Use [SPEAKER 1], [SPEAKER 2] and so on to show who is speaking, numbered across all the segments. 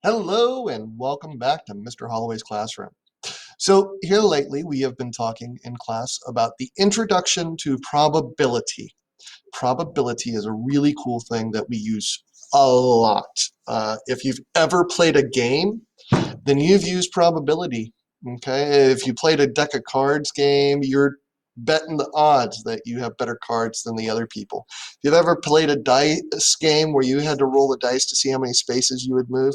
[SPEAKER 1] Hello and welcome back to Mr. Holloway's classroom. So here lately we have been talking in class about the introduction to probability. Probability is a really cool thing that we use a lot. If you've ever played a game, then you've used probability. Okay, if you played a deck of cards game, you're betting the odds that you have better cards than the other people. If you've ever played a dice game where you had to roll the dice to see how many spaces you would move,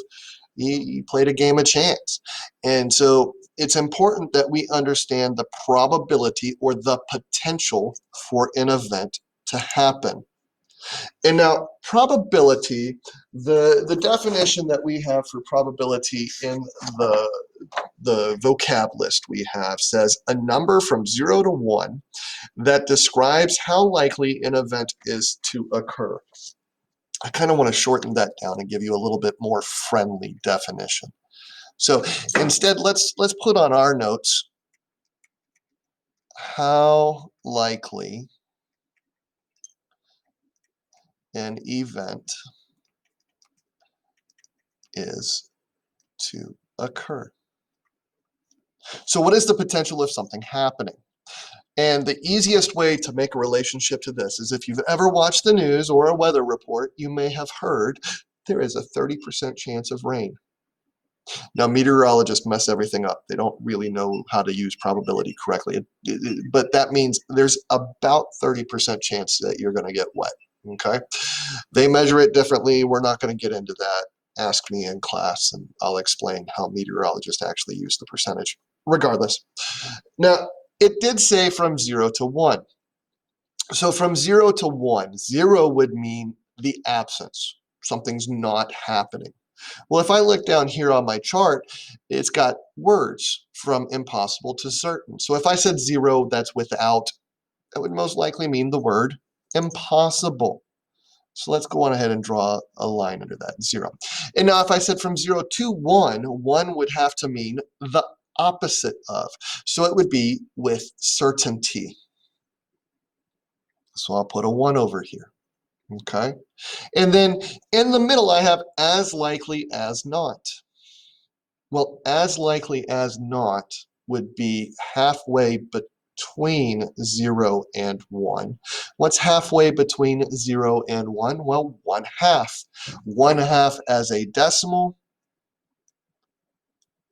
[SPEAKER 1] you played a game of chance. And so it's important that we understand the probability or the potential for an event to happen. And now probability, the definition that we have for probability in the vocab list we have says a number from 0 to 1 that describes how likely an event is to occur. I kind of want to shorten that down and give you a little bit more friendly definition. So instead, let's put on our notes how likely an event is to occur. So what is the potential of something happening? And the easiest way to make a relationship to this is if you've ever watched the news or a weather report, you may have heard there is a 30% chance of rain. Now, meteorologists mess everything up. They don't really know how to use probability correctly. But that means there's about 30% chance that you're going to get wet. Okay? They measure it differently. We're not going to get into that. Ask me in class, and I'll explain how meteorologists actually use the percentage. Regardless. Now, it did say from 0 to 1. So from 0 to 1, 0 would mean the absence. Something's not happening. Well, if I look down here on my chart, it's got words from impossible to certain. So if I said 0, that's without, that would most likely mean the word impossible. So let's go on ahead and draw a line under that, 0. And now if I said from 0 to 1, 1 would have to mean the opposite of. So it would be with certainty. So I'll put a 1 over here. Okay. And then in the middle, I have as likely as not. Well, as likely as not would be halfway between 0 and 1. What's halfway between 0 and 1? Well, 1/2. 1/2 as a decimal,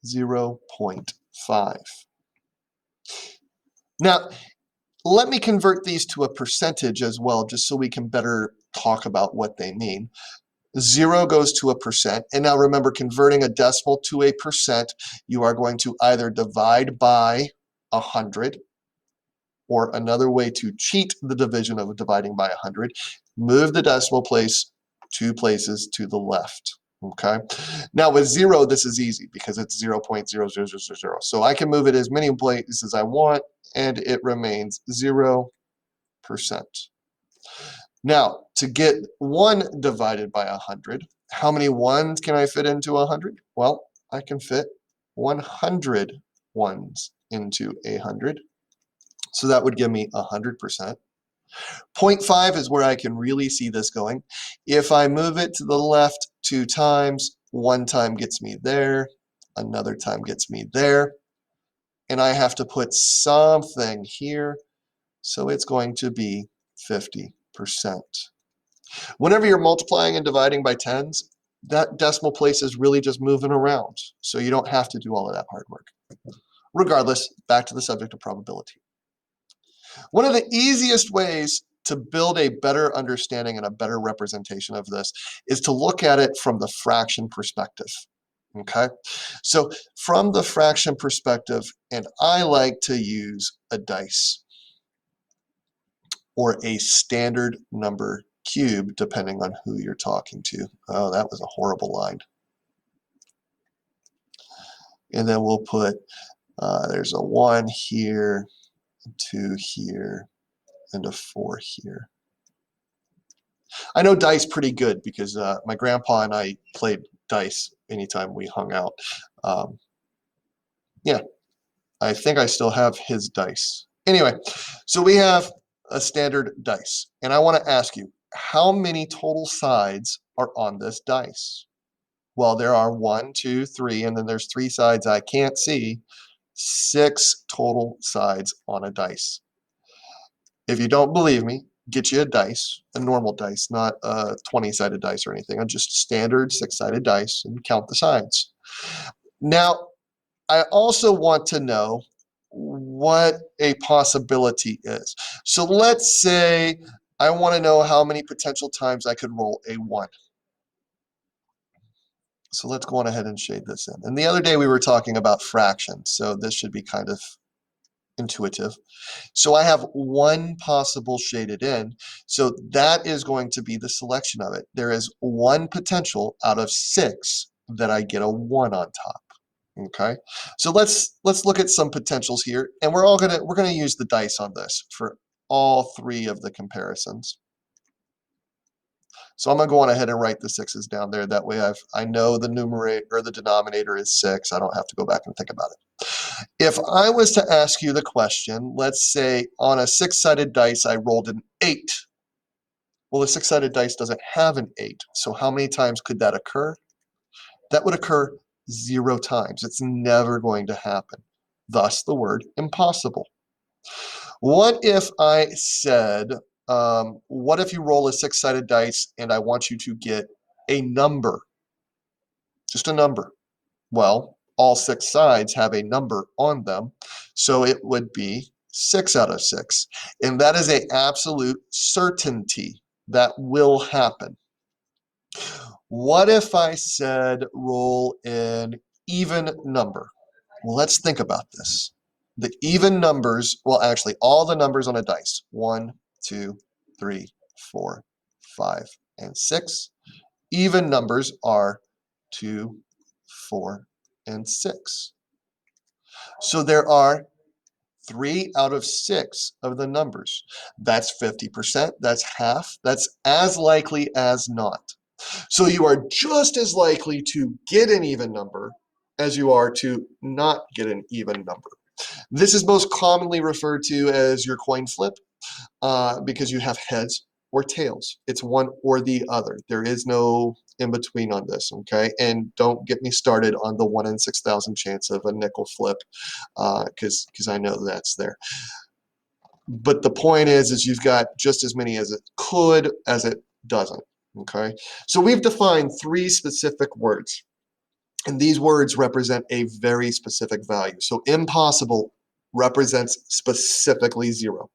[SPEAKER 1] 0.5. Now, let me convert these to a percentage as well, just so we can better talk about what they mean. 0 goes to a percent. And now remember, converting a decimal to a percent, you are going to either divide by 100, or another way to cheat the division of dividing by 100, move the decimal place 2 places to the left. Okay. Now with 0, this is easy because it's 0.0000. So I can move it as many places as I want, and it remains 0%. Now, to get 1 divided by 100, how many 1s can I fit into 100? Well, I can fit 100 1s into 100. So that would give me 100%. 0.5 is where I can really see this going. If I move it to the left 2 times, 1 time gets me there, another time gets me there, and I have to put something here, so it's going to be 50%. Whenever you're multiplying and dividing by tens, that decimal place is really just moving around, so you don't have to do all of that hard work. Regardless, back to the subject of probability. One of the easiest ways to build a better understanding and a better representation of this is to look at it from the fraction perspective. Okay, so from the fraction perspective, and I like to use a dice or a standard number cube, depending on who you're talking to. Oh, that was a horrible line. And then we'll put, there's a 1 here, a 2 here, and a 4 here. I know dice pretty good because my grandpa and I played dice anytime we hung out. Yeah, I think I still have his dice. Anyway, so we have a standard dice, and I want to ask you, how many total sides are on this dice? Well, there are 1, 2, 3, and then there's 3 sides I can't see. 6 total sides on a dice. If you don't believe me, get you a dice, a normal dice, not a 20-sided dice or anything, just a standard 6-sided dice, and count the sides. Now, I also want to know what a possibility is. So let's say I want to know how many potential times I could roll a 1. So let's go on ahead and shade this in. And the other day we were talking about fractions, so this should be kind of intuitive. So I have 1 possible shaded in. So that is going to be the selection of it. There is 1 potential out of 6 that I get a 1 on top. Okay, so let's look at some potentials here, and we're gonna use the dice on this for all 3 of the comparisons. So I'm gonna go on ahead and write the 6's down there. That way I know the numerator or the denominator is 6. I don't have to go back and think about it. If I was to ask you the question, let's say on a 6-sided dice I rolled an 8. Well, a 6-sided dice doesn't have an 8. So how many times could that occur? That would occur 0 times. It's never going to happen. Thus the word impossible. What if I said, what if you roll a 6-sided dice and I want you to get a number, just a number? Well, all 6 sides have a number on them, so it would be 6 out of 6. And that is an absolute certainty that will happen. What if I said roll an even number? Well, let's think about this. The even numbers, well, actually, all the numbers on a dice, 1, 2, 3, 4, 5, and 6. Even numbers are 2, 4, and 6. So there are 3 out of 6 of the numbers. That's 50%, that's half, that's as likely as not. So you are just as likely to get an even number as you are to not get an even number. This is most commonly referred to as your coin flip because you have heads or tails. It's one or the other. There is no in between on this, okay? And don't get me started on the 1 in 6,000 chance of a nickel flip because I know that's there. But the point is you've got just as many as it could as it doesn't, okay? So we've defined 3 specific words, and these words represent a very specific value. So impossible represents specifically 0.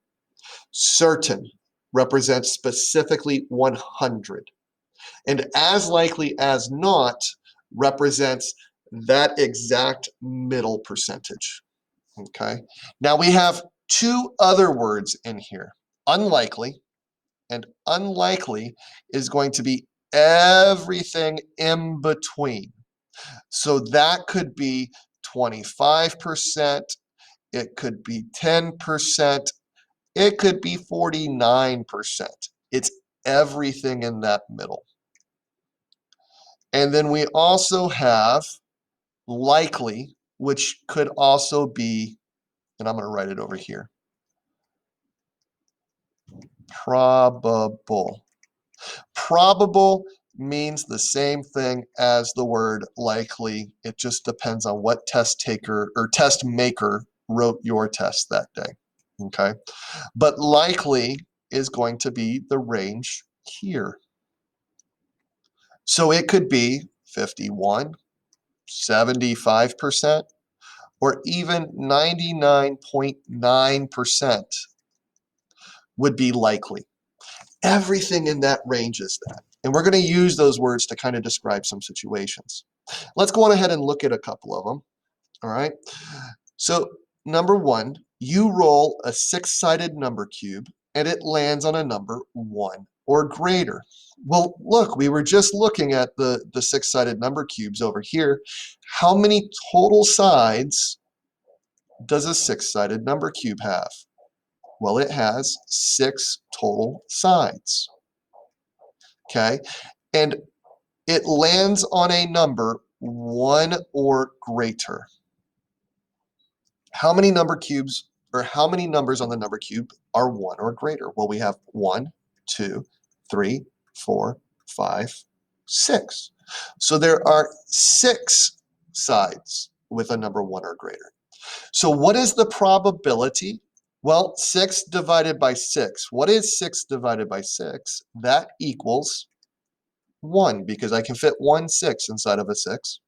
[SPEAKER 1] Certain represents specifically 100. And as likely as not represents that exact middle percentage. Okay. Now we have 2 other words in here. Unlikely, and unlikely is going to be everything in between. So that could be 25%, it could be 10%, it could be 49%. It's everything in that middle. And then we also have likely, which could also be, and I'm going to write it over here, probable. Probable means the same thing as the word likely. It just depends on what test taker or test maker wrote your test that day. Okay. But likely is going to be the range here. So it could be 51, 75%, or even 99.9% would be likely. Everything in that range is that. And we're going to use those words to kind of describe some situations. Let's go on ahead and look at a couple of them. All right. So number 1, you roll a 6-sided number cube and it lands on a number 1 or greater. Well, look, we were just looking at the 6-sided number cubes over here. How many total sides does a 6-sided number cube have? Well, it has 6 total sides. Okay, and it lands on a number 1 or greater. How many number cubes or how many numbers on the number cube are 1 or greater? Well, we have 1, 2, 3, 4, 5, 6. So there are 6 sides with a number 1 or greater. So what is the probability? Well, 6 divided by 6. What is 6 divided by 6? That equals 1, because I can fit 1 6 inside of a 6.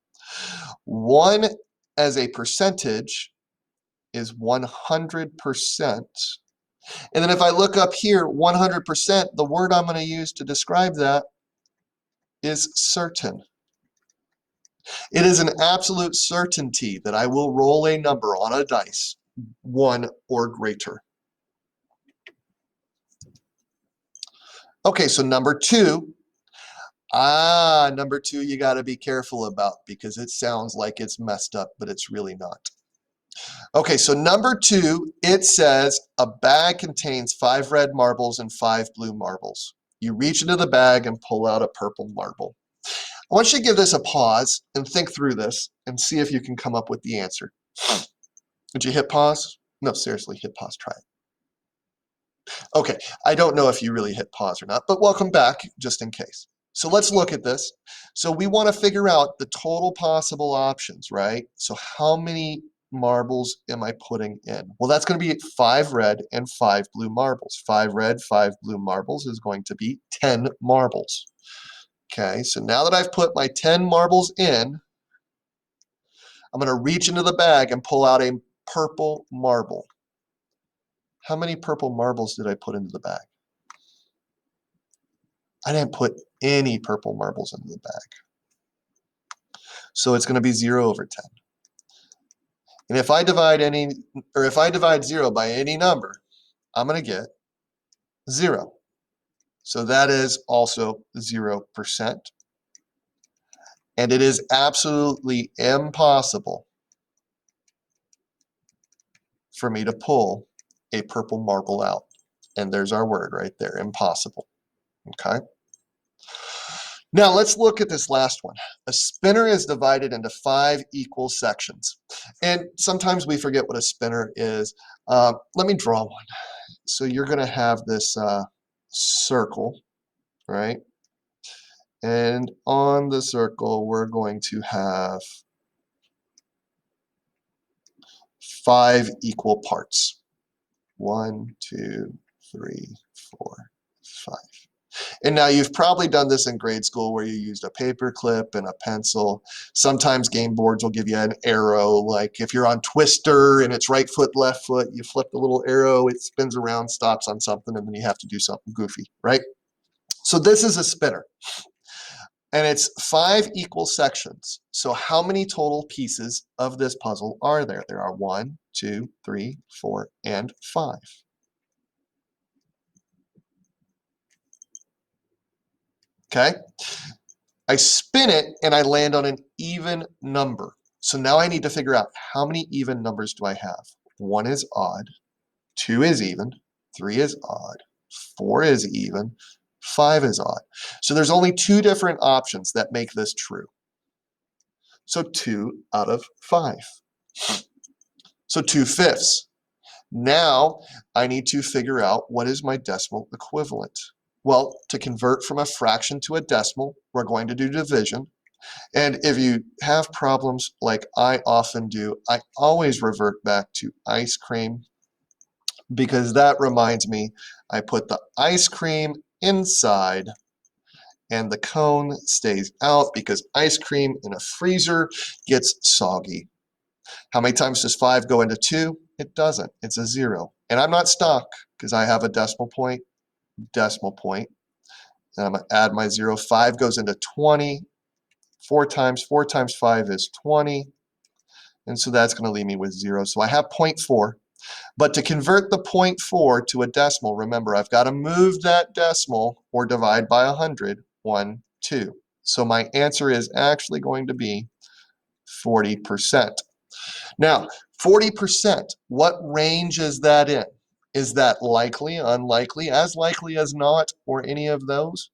[SPEAKER 1] 1 as a percentage is 100%. And then if I look up here, 100%, the word I'm going to use to describe that is certain. It is an absolute certainty that I will roll a number on a dice, 1 or greater. Okay, so number 2. Number 2 you got to be careful about because it sounds like it's messed up, but it's really not. Okay, so number 2, it says a bag contains 5 red marbles and 5 blue marbles. You reach into the bag and pull out a purple marble. I want you to give this a pause and think through this and see if you can come up with the answer. Did you hit pause? No, seriously, hit pause, try it. Okay, I don't know if you really hit pause or not, but welcome back just in case. So let's look at this. So we want to figure out the total possible options, right? So how many marbles am I putting in? Well, that's going to be 5 red and 5 blue marbles. 5 red, 5 blue marbles is going to be 10 marbles. Okay, so now that I've put my 10 marbles in, I'm going to reach into the bag and pull out a purple marble. How many purple marbles did I put into the bag? I didn't put any purple marbles into the bag. So it's going to be 0 over 10. And if I divide 0 by any number, I'm going to get 0. So that is also 0%. And it is absolutely impossible for me to pull a purple marble out. And there's our word right there, impossible. Okay? Now let's look at this last one. A spinner is divided into 5 equal sections. And sometimes we forget what a spinner is. Let me draw one. So you're going to have this circle, right? And on the circle, we're going to have 5 equal parts. 1, 2, 3, 4, 5. And now you've probably done this in grade school where you used a paper clip and a pencil. Sometimes game boards will give you an arrow, like if you're on Twister and it's right foot, left foot, you flip the little arrow, it spins around, stops on something, and then you have to do something goofy, right? So this is a spinner. And it's 5 equal sections. So how many total pieces of this puzzle are there? There are 1, 2, 3, 4, and 5. Okay? I spin it and I land on an even number. So now I need to figure out how many even numbers do I have? 1 is odd, 2 is even, 3 is odd, 4 is even, 5 is odd. So there's only 2 different options that make this true. So 2 out of 5. So 2/5. Now I need to figure out what is my decimal equivalent. Well, to convert from a fraction to a decimal, we're going to do division. And if you have problems like I often do, I always revert back to ice cream because that reminds me I put the ice cream inside and the cone stays out because ice cream in a freezer gets soggy. How many times does 5 go into 2? It doesn't. It's a 0. And I'm not stuck because I have a decimal point. And I'm going to add my 0. 5 goes into 20. 4 times 5 is 20. And so that's going to leave me with 0. So I have 0.4. But to convert the 0.4 to a decimal, remember, I've got to move that decimal or divide by 100, 1, 2. So my answer is actually going to be 40%. Now, 40%, what range is that in? Is that likely, unlikely, as likely as not, or any of those?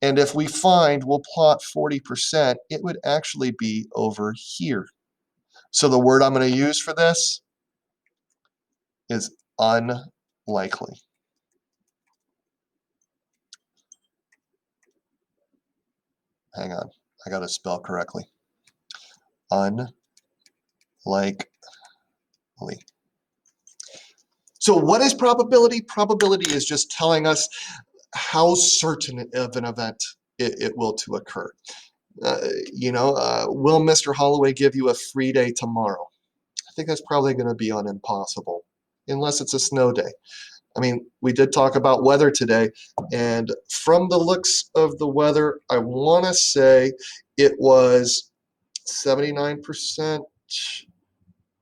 [SPEAKER 1] And if we find we'll plot 40%, it would actually be over here. So the word I'm going to use for this is unlikely. Hang on. I got to spell correctly. Unlikely. So what is probability? Probability is just telling us how certain of an event it will to occur. Will Mr. Holloway give you a free day tomorrow? I think that's probably going to be on impossible, unless it's a snow day. I mean, we did talk about weather today, and from the looks of the weather, I want to say it was 79%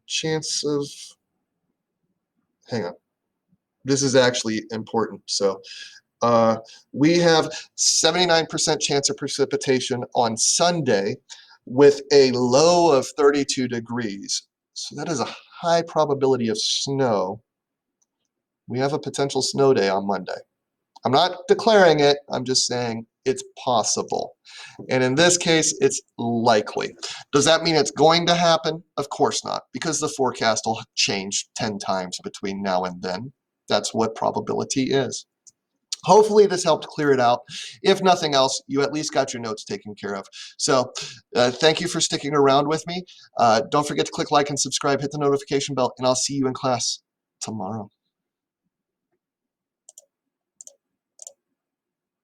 [SPEAKER 1] chance of, hang on, this is actually important. So we have 79% chance of precipitation on Sunday with a low of 32 degrees. So that is a high probability of snow. We have a potential snow day on Monday. I'm not declaring it, I'm just saying it's possible. And in this case, it's likely. Does that mean it's going to happen? Of course not, because the forecast will change 10 times between now and then. That's what probability is. Hopefully this helped clear it out. If nothing else, you at least got your notes taken care of. So thank you for sticking around with me. Don't forget to click like and subscribe, hit the notification bell, and I'll see you in class tomorrow.